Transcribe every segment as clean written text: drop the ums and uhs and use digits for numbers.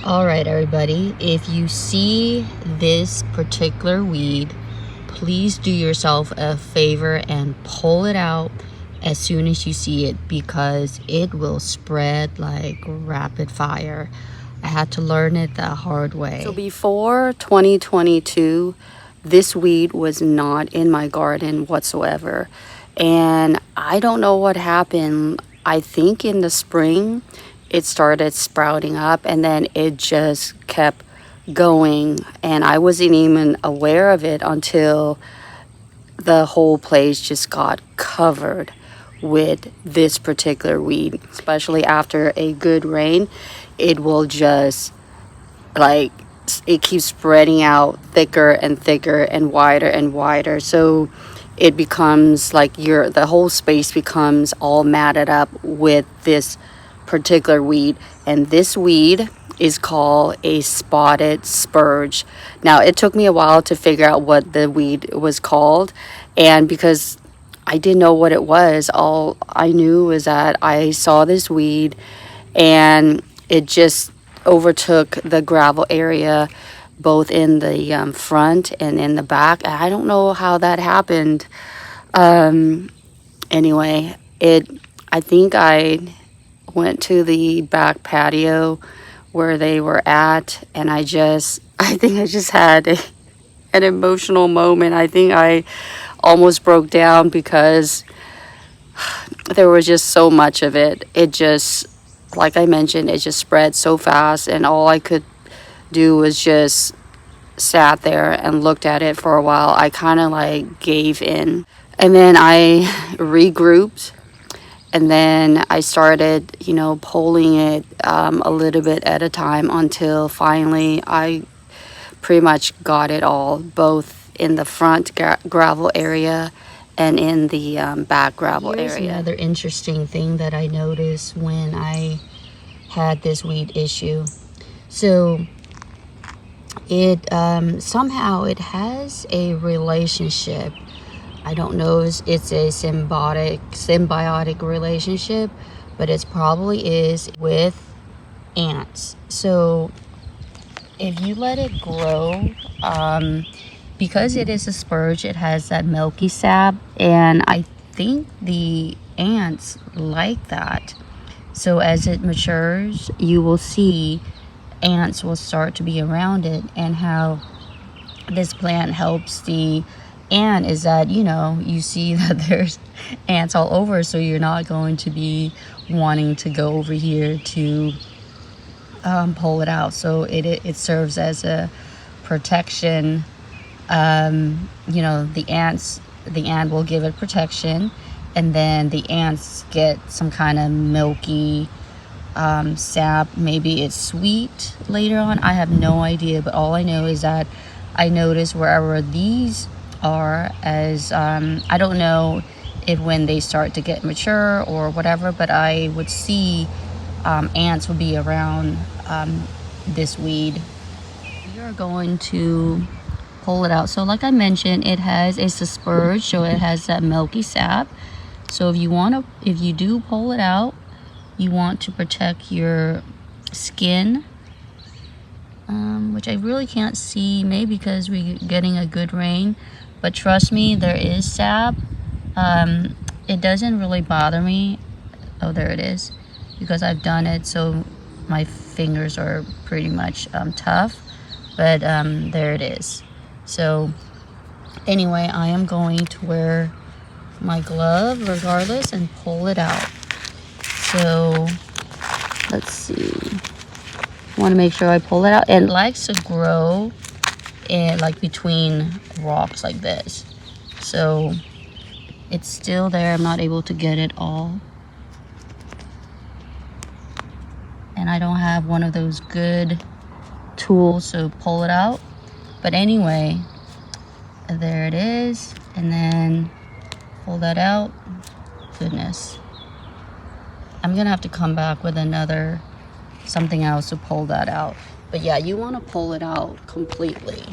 All right, everybody, if you see this particular weed, please do yourself a favor and pull it out as soon as you see it, because it will spread like rapid fire. I had to learn it the hard way. So before 2022, this weed was not in my garden whatsoever. And I don't know what happened. I think in the spring, it started sprouting up, and then it just kept going. And I wasn't even aware of it until the whole place just got covered with this particular weed. Especially after a good rain, it will just like, it keeps spreading out thicker and thicker and wider. So it becomes like the whole space becomes all matted up with this particular weed. And this weed is called a spotted spurge. Now, it took me a while to figure out what the weed was called, and because I didn't know what it was, all I knew was that I saw this weed and it just overtook the gravel area, both in the front and in the back. I don't know how that happened. Anyway, I think I went to the back patio where they were at, and I think I just had an emotional moment. I think I almost broke down because there was just so much of it. It just, like I mentioned, it just spread so fast, and all I could do was just sat there and looked at it for a while. I kind of like gave in, and then I regrouped, and then I started, pulling it a little bit at a time until finally I pretty much got it all, both in the front gravel area and in the back gravel area. Here's another interesting thing that I noticed when I had this weed issue. So it somehow it has a relationship. I don't know if it's a symbiotic relationship, but it probably is with ants. So if you let it grow, because it is a spurge, it has that milky sap, and I think the ants like that. So as it matures, you will see ants will start to be around it. And how this plant helps the ant is that, you see that there's ants all over, so you're not going to be wanting to go over here to pull it out. So it serves as a protection. The ant will give it protection, and then the ants get some kind of milky sap. Maybe it's sweet later on. I have no idea, but all I know is that I notice wherever these are, as I don't know if when they start to get mature or whatever, but I would see ants would be around this weed. We are going to pull it out. So like I mentioned, it's a spurge, so it has that milky sap. So if you do pull it out, you want to protect your skin, which I really can't see, maybe because we're getting a good rain, but trust me, there is sap. It doesn't really bother me. Oh, there it is, because I've done it, so my fingers are pretty much tough, but there it is. So anyway, I am going to wear my glove regardless and pull it out. So let's see, I want to make sure I pull it out. It likes to grow in like between rocks like this, so it's still there. I'm not able to get it all, and I don't have one of those good tools to pull it out. But anyway, there it is, and then pull that out. Goodness, I'm gonna have to come back with something else to pull that out. But yeah, you want to pull it out completely.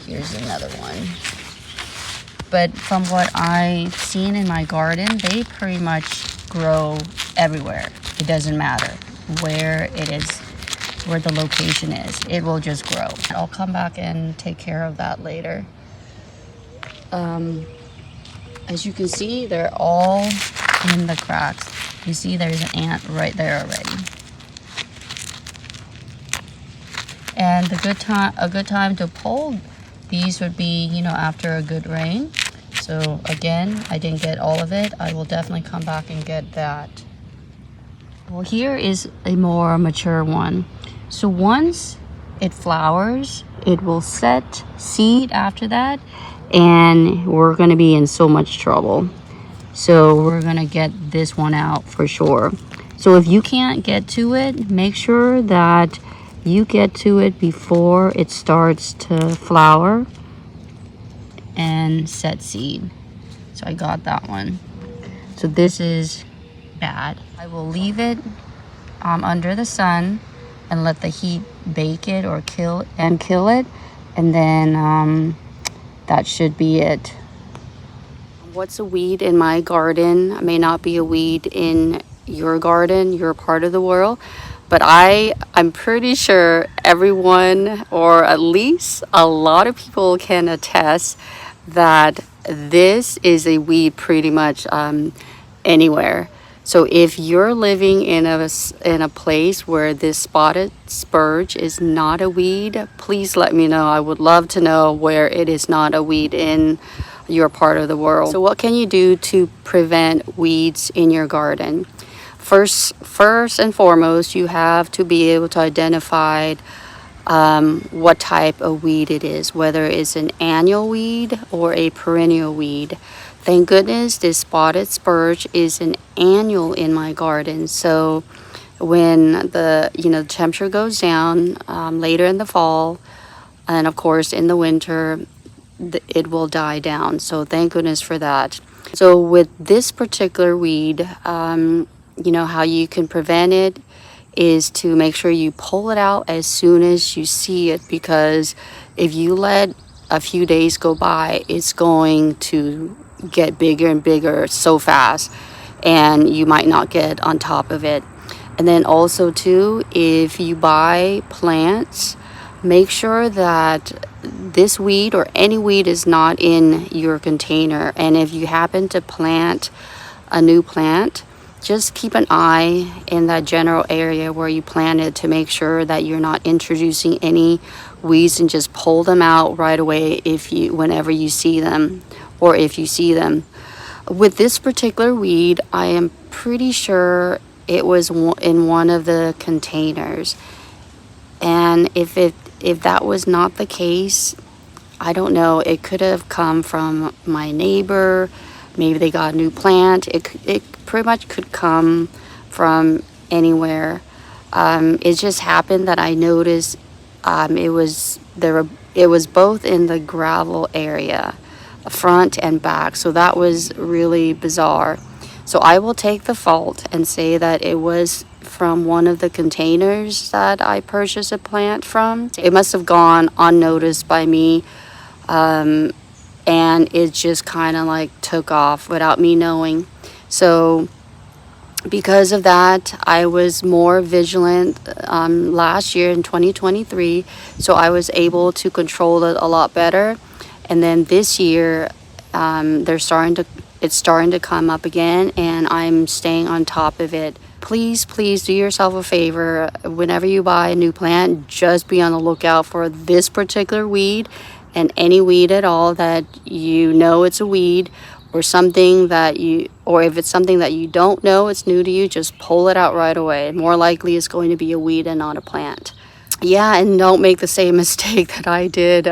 Here's another one. But from what I've seen in my garden, they pretty much grow everywhere. It doesn't matter where it is where the location is. It will just grow. I'll come back and take care of that later. As you can see, they're all in the cracks. You see there's an ant right there already. And a good time to pull these would be, you know, after a good rain. So again, I didn't get all of it. I will definitely come back and get that. Well, here is a more mature one. So once it flowers, it will set seed after that, and we're going to be in so much trouble. So we're going to get this one out for sure. So if you can't get to it, make sure that you get to it before it starts to flower and set seed. So I got that one. So this is bad. I will leave it under the sun and let the heat bake it or kill it, and then that should be it. What's a weed in my garden may not be a weed in your garden, your part of the world, but I'm pretty sure everyone, or at least a lot of people, can attest that this is a weed pretty much anywhere. So if you're living in a place where this spotted spurge is not a weed, please let me know. I would love to know where it is not a weed in your part of the world. So what can you do to prevent weeds in your garden? First and foremost, you have to be able to identify what type of weed it is, whether it's an annual weed or a perennial weed. Thank goodness this spotted spurge is an annual in my garden. So when the temperature goes down later in the fall, and of course in the winter, it will die down. So thank goodness for that. So with this particular weed, how you can prevent it is to make sure you pull it out as soon as you see it, because if you let a few days go by, it's going to get bigger and bigger so fast, and you might not get on top of it. And then also too, if you buy plants, make sure that this weed or any weed is not in your container. And if you happen to plant a new plant, just keep an eye in that general area where you planted to make sure that you're not introducing any weeds, and just pull them out right away whenever you see them, or if you see them. With this particular weed, I am pretty sure it was in one of the containers. And if that was not the case, I don't know, it could have come from my neighbor. Maybe they got a new plant. It pretty much could come from anywhere. It just happened that I noticed it was both in the gravel area, front and back. So that was really bizarre. So I will take the fault and say that it was from one of the containers that I purchased a plant from. It must have gone unnoticed by me. And it just kind of like took off without me knowing. So because of that, I was more vigilant last year in 2023. So I was able to control it a lot better. And then this year, it's starting to come up again, and I'm staying on top of it. Please do yourself a favor. Whenever you buy a new plant, just be on the lookout for this particular weed, and any weed at all that you know it's a weed, or if it's something that you don't know, it's new to you, just pull it out right away. More likely it's going to be a weed and not a plant. Yeah, and don't make the same mistake that I did.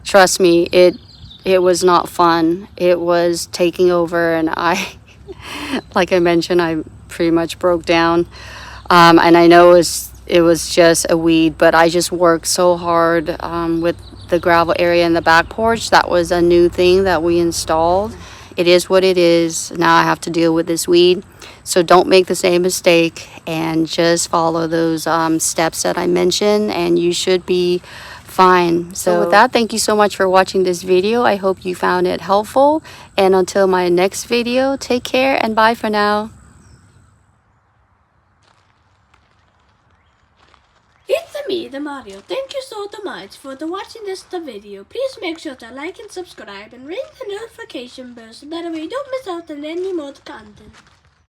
Trust me, it was not fun. It was taking over, and like I mentioned, I pretty much broke down. And I know it was just a weed, but I just worked so hard with the gravel area in the back porch. That was a new thing that we installed. It is what it is. Now I have to deal with this weed. So don't make the same mistake, and just follow those steps that I mentioned, and you should be fine. So with that, thank you so much for watching this video. I hope you found it helpful, and until my next video, take care and bye for now. me, the Mario. Thank you so much for watching this video. Please make sure to like and subscribe and ring the notification bell so that way you don't miss out on any more content.